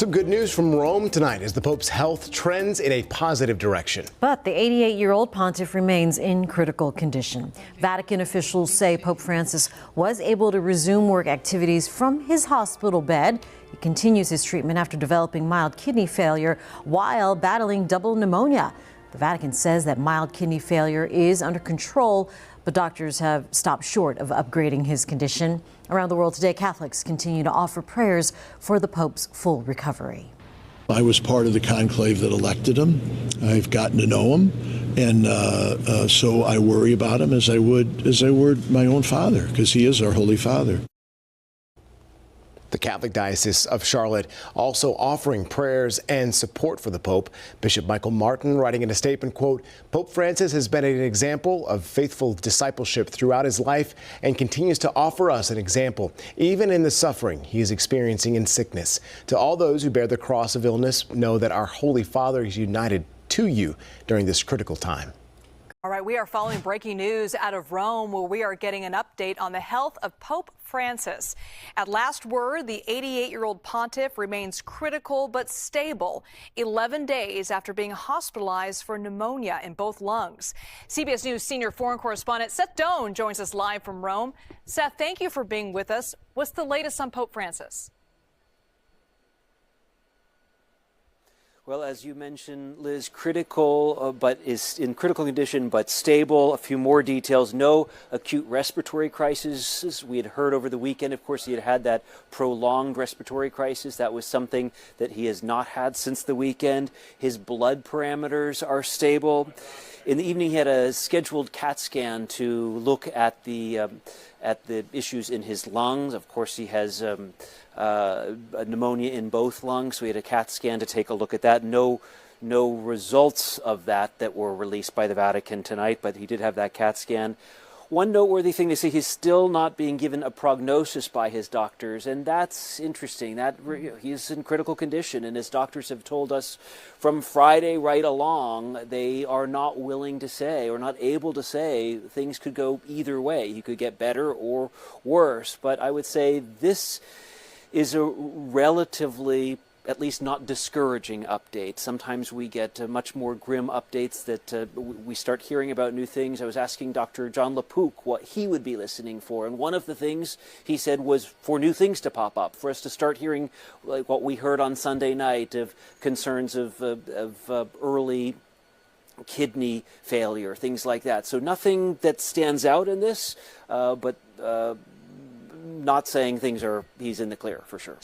Some good news from Rome tonight as the Pope's health trends in a positive direction. But the 88-year-old pontiff remains in critical condition. Vatican officials say Pope Francis was able to resume work activities from his hospital bed. He continues his treatment after developing mild kidney failure while battling double pneumonia. The Vatican says that mild kidney failure is under control, but doctors have stopped short of upgrading his condition. Around the world today, Catholics continue to offer prayers for the Pope's full recovery. I was part of the conclave that elected him. I've gotten to know him, and so I worry about him as I would my own father, because he is our Holy Father. The Catholic Diocese of Charlotte also offering prayers and support for the Pope. Bishop Michael Martin writing in a statement, quote, Pope Francis has been an example of faithful discipleship throughout his life and continues to offer us an example, even in the suffering he is experiencing in sickness. To all those who bear the cross of illness, know that our Holy Father is united to you during this critical time. All right, we are following breaking news out of Rome, where we are getting an update on the health of Pope Francis. At last word, the 88-year-old pontiff remains critical but stable 11 days after being hospitalized for pneumonia in both lungs. CBS News senior foreign correspondent Seth Doane joins us live from Rome. Seth, thank you for being with us. What's the latest on Pope Francis? Well, as you mentioned, Liz, critical, but is in critical condition, but stable. A few more details. No acute respiratory crisis. We had heard over the weekend, of course, he had had that prolonged respiratory crisis. That was something that he has not had since the weekend. His blood parameters are stable. In the evening, he had a scheduled CAT scan to look at the issues in his lungs. Of course, he has pneumonia in both lungs, so we had a CAT scan to take a look at that. No results of that were released by the Vatican tonight, but he did have that CAT scan. One noteworthy thing, they say he's still not being given a prognosis by his doctors, and that's interesting. That he's in critical condition, and his doctors have told us from Friday right along they are not willing to say or not able to say things could go either way. He could get better or worse, but I would say this is a relatively, at least not discouraging update. Sometimes we get much more grim updates that we start hearing about new things. I was asking Dr. John LaPook what he would be listening for, and one of the things he said was for new things to pop up, for us to start hearing like what we heard on Sunday night of concerns of early kidney failure, things like that. So nothing that stands out in this, but not saying he's in the clear for sure.